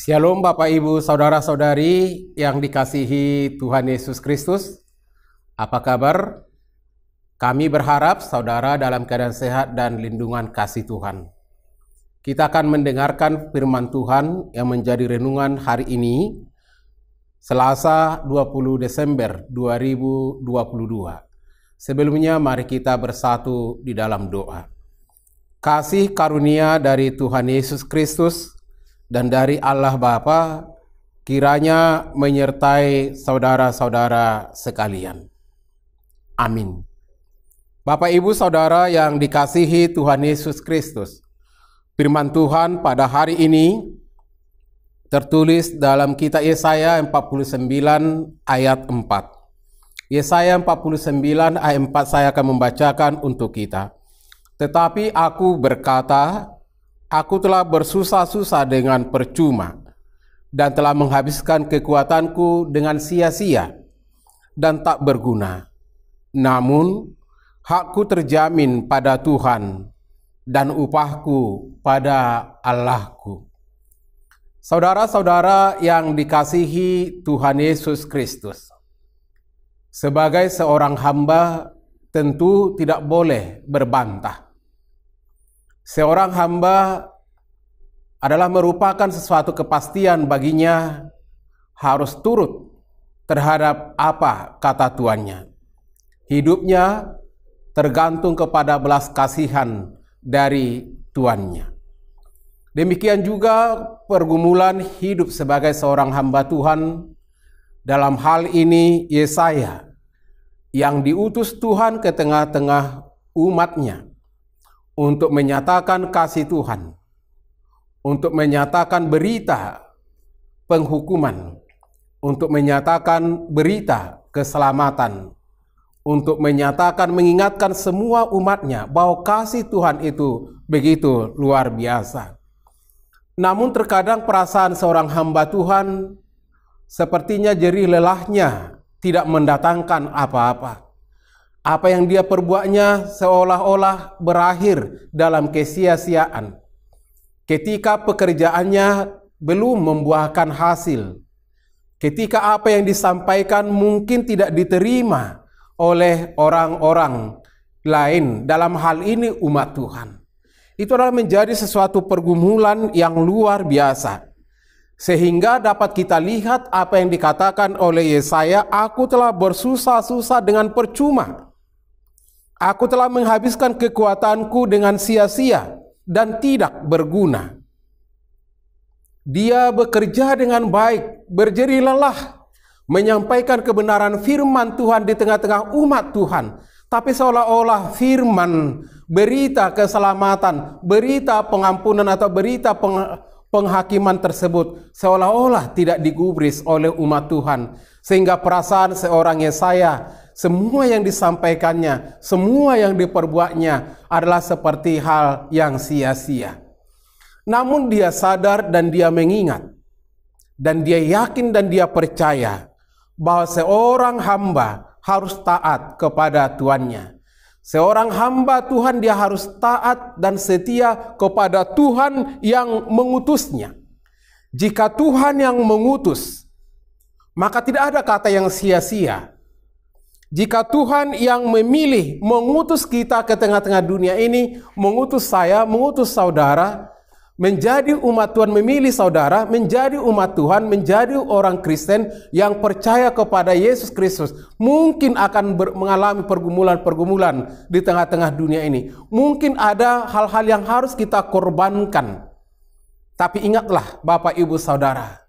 Shalom Bapak Ibu Saudara-saudari yang dikasihi Tuhan Yesus Kristus. Apa kabar? Kami berharap saudara dalam keadaan sehat dan lindungan kasih Tuhan. Kita akan mendengarkan firman Tuhan yang menjadi renungan hari ini, Selasa 20 Desember 2022. Sebelumnya mari kita bersatu di dalam doa. Kasih karunia dari Tuhan Yesus Kristus dan dari Allah Bapa kiranya menyertai saudara-saudara sekalian. Amin. Bapak Ibu Saudara yang dikasihi Tuhan Yesus Kristus, firman Tuhan pada hari ini tertulis dalam kitab Yesaya 49 ayat 4. Yesaya 49 ayat 4 saya akan membacakan untuk kita. Tetapi aku berkata, aku telah bersusah-susah dengan percuma dan telah menghabiskan kekuatanku dengan sia-sia dan tak berguna. Namun, hakku terjamin pada Tuhan dan upahku pada Allahku. Saudara-saudara yang dikasihi Tuhan Yesus Kristus, sebagai seorang hamba tentu tidak boleh berbantah. Seorang hamba adalah merupakan sesuatu kepastian baginya harus turut terhadap apa kata tuannya. Hidupnya tergantung kepada belas kasihan dari tuannya. Demikian juga pergumulan hidup sebagai seorang hamba Tuhan. Dalam hal ini Yesaya yang diutus Tuhan ke tengah-tengah umatnya untuk menyatakan kasih Tuhan, untuk menyatakan berita penghukuman, untuk menyatakan berita keselamatan, untuk menyatakan mengingatkan semua umatnya bahwa kasih Tuhan itu begitu luar biasa. Namun terkadang perasaan seorang hamba Tuhan sepertinya jerih lelahnya tidak mendatangkan apa-apa. Apa yang dia perbuatnya seolah-olah berakhir dalam kesia-siaan. Ketika pekerjaannya belum membuahkan hasil. Ketika apa yang disampaikan mungkin tidak diterima oleh orang-orang lain, dalam hal ini umat Tuhan. Itu adalah menjadi sesuatu pergumulan yang luar biasa. Sehingga dapat kita lihat apa yang dikatakan oleh Yesaya, aku telah bersusah-susah dengan percuma. Aku telah menghabiskan kekuatanku dengan sia-sia dan tidak berguna. Dia bekerja dengan baik, berjerih lelah, menyampaikan kebenaran firman Tuhan di tengah-tengah umat Tuhan. Tapi seolah-olah firman, berita keselamatan, berita pengampunan atau berita penghakiman tersebut seolah-olah tidak digubris oleh umat Tuhan. Sehingga perasaan seorang Yesaya, semua yang disampaikannya, semua yang diperbuatnya adalah seperti hal yang sia-sia. Namun dia sadar dan dia mengingat, dan dia yakin dan dia percaya bahwa seorang hamba harus taat kepada tuannya. Seorang hamba Tuhan dia harus taat dan setia kepada Tuhan yang mengutusnya. Jika Tuhan yang mengutus, maka tidak ada kata yang sia-sia. Jika Tuhan yang memilih mengutus kita ke tengah-tengah dunia ini, mengutus saya, mengutus saudara, menjadi umat Tuhan, memilih saudara, menjadi umat Tuhan, menjadi orang Kristen yang percaya kepada Yesus Kristus, mungkin akan mengalami pergumulan-pergumulan di tengah-tengah dunia ini. Mungkin ada hal-hal yang harus kita korbankan. Tapi ingatlah Bapak Ibu Saudara,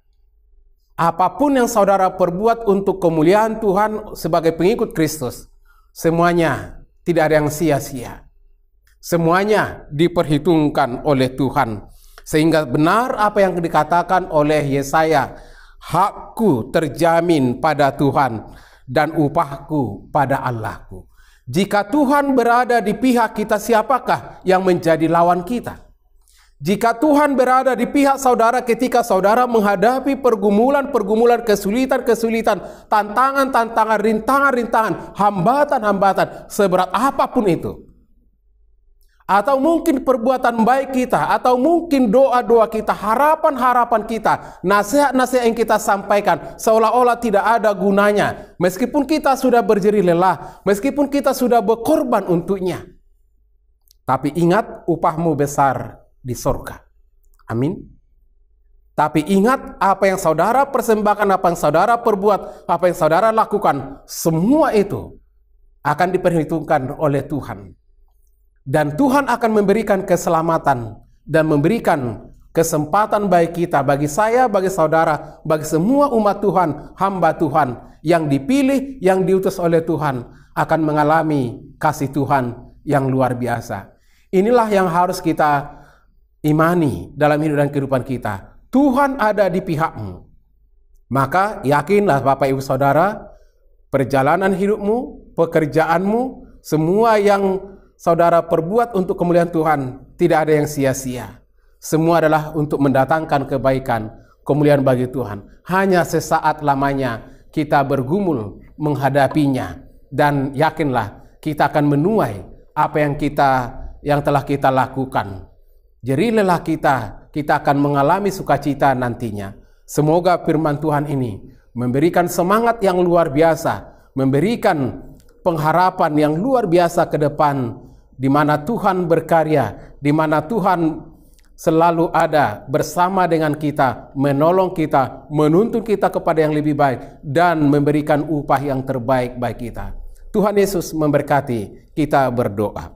apapun yang saudara perbuat untuk kemuliaan Tuhan sebagai pengikut Kristus, semuanya tidak ada yang sia-sia. Semuanya diperhitungkan oleh Tuhan. Sehingga benar apa yang dikatakan oleh Yesaya, hakku terjamin pada Tuhan dan upahku pada Allahku. Jika Tuhan berada di pihak kita, siapakah yang menjadi lawan kita? Jika Tuhan berada di pihak saudara ketika saudara menghadapi pergumulan-pergumulan, kesulitan-kesulitan, tantangan-tantangan, rintangan-rintangan, hambatan-hambatan, seberat apapun itu, atau mungkin perbuatan baik kita, atau mungkin doa-doa kita, harapan-harapan kita, nasihat-nasihat yang kita sampaikan seolah-olah tidak ada gunanya. Meskipun kita sudah berjerih lelah, meskipun kita sudah berkorban untuknya. Tapi ingat, upahmu besar di surga. Amin. Tapi ingat, apa yang saudara persembahkan, apa yang saudara perbuat, apa yang saudara lakukan, semua itu akan diperhitungkan oleh Tuhan. Dan Tuhan akan memberikan keselamatan dan memberikan kesempatan bagi kita, bagi saya, bagi saudara, bagi semua umat Tuhan, hamba Tuhan yang dipilih, yang diutus oleh Tuhan, akan mengalami kasih Tuhan yang luar biasa. Inilah yang harus kita imani dalam hidup dan kehidupan kita. Tuhan ada di pihakmu. Maka yakinlah Bapak Ibu Saudara, perjalanan hidupmu, pekerjaanmu, semua yang saudara perbuat untuk kemuliaan Tuhan, tidak ada yang sia-sia. Semua adalah untuk mendatangkan kebaikan, kemuliaan bagi Tuhan. Hanya sesaat lamanya kita bergumul menghadapinya, dan yakinlah kita akan menuai apa yang telah kita lakukan. Jerih lelah kita akan mengalami sukacita nantinya. Semoga firman Tuhan ini memberikan semangat yang luar biasa, memberikan pengharapan yang luar biasa ke depan, di mana Tuhan berkarya, di mana Tuhan selalu ada bersama dengan kita, menolong kita, menuntun kita kepada yang lebih baik, dan memberikan upah yang terbaik bagi kita. Tuhan Yesus memberkati. Kita berdoa.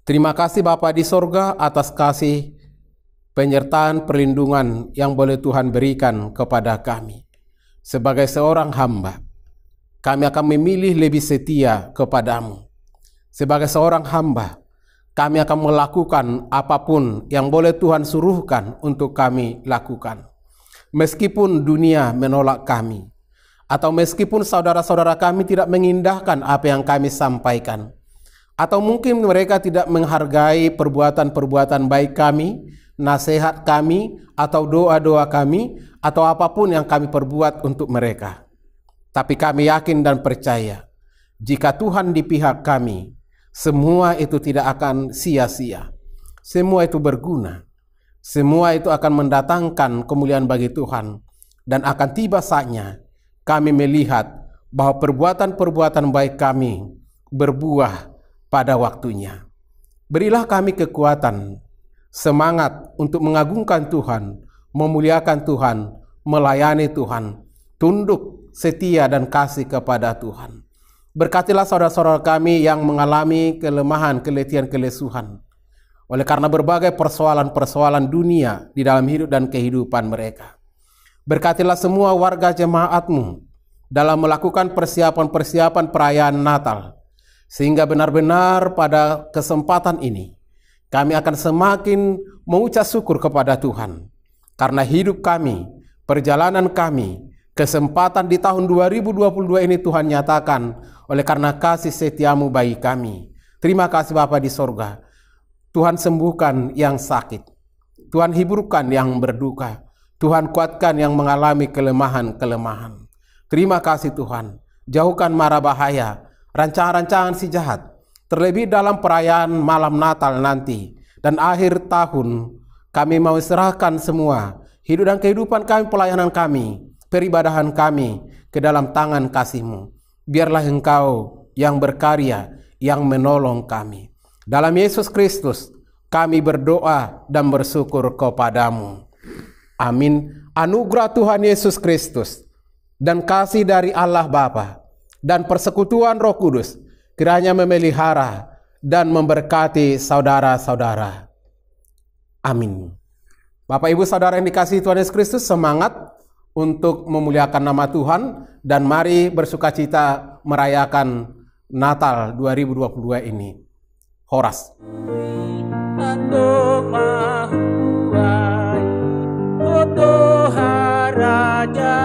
Terima kasih Bapa di sorga atas kasih, penyertaan, perlindungan yang boleh Tuhan berikan kepada kami. Sebagai seorang hamba, kami akan memilih lebih setia kepadamu. Sebagai seorang hamba, kami akan melakukan apapun yang boleh Tuhan suruhkan untuk kami lakukan. Meskipun dunia menolak kami, atau meskipun saudara-saudara kami tidak mengindahkan apa yang kami sampaikan, atau mungkin mereka tidak menghargai perbuatan-perbuatan baik kami, nasihat kami, atau doa-doa kami, atau apapun yang kami perbuat untuk mereka. Tapi kami yakin dan percaya, jika Tuhan di pihak kami, semua itu tidak akan sia-sia. Semua itu berguna. Semua itu akan mendatangkan kemuliaan bagi Tuhan. Dan akan tiba saatnya kami melihat bahwa perbuatan-perbuatan baik kami berbuah pada waktunya. Berilah kami kekuatan, semangat untuk mengagungkan Tuhan, memuliakan Tuhan, melayani Tuhan, tunduk, setia, dan kasih kepada Tuhan. Berkatilah saudara-saudara kami yang mengalami kelemahan, keletihan, kelesuhan oleh karena berbagai persoalan-persoalan dunia di dalam hidup dan kehidupan mereka. Berkatilah semua warga jemaat-Mu dalam melakukan persiapan-persiapan perayaan Natal, sehingga benar-benar pada kesempatan ini kami akan semakin mengucap syukur kepada Tuhan, karena hidup kami, perjalanan kami, kesempatan di tahun 2022 ini Tuhan nyatakan oleh karena kasih setia-Mu bagi kami. Terima kasih Bapa di sorga. Tuhan sembuhkan yang sakit, Tuhan hiburkan yang berduka, Tuhan kuatkan yang mengalami kelemahan-kelemahan. Terima kasih Tuhan. Jauhkan mara bahaya, rancangan-rancangan si jahat, terlebih dalam perayaan malam Natal nanti dan akhir tahun. Kami mau serahkan semua hidup dan kehidupan kami, pelayanan kami, peribadahan kami ke dalam tangan kasih-Mu. Biarlah Engkau yang berkarya, yang menolong kami. Dalam Yesus Kristus kami berdoa dan bersyukur kepada-Mu. Amin. Anugerah Tuhan Yesus Kristus dan kasih dari Allah Bapa dan persekutuan Roh Kudus kiranya memelihara dan memberkati saudara-saudara. Amin. Bapak Ibu Saudara yang dikasihi Tuhan Yesus Kristus, semangat untuk memuliakan nama Tuhan, dan mari bersukacita merayakan Natal 2022 ini. Horas. Raja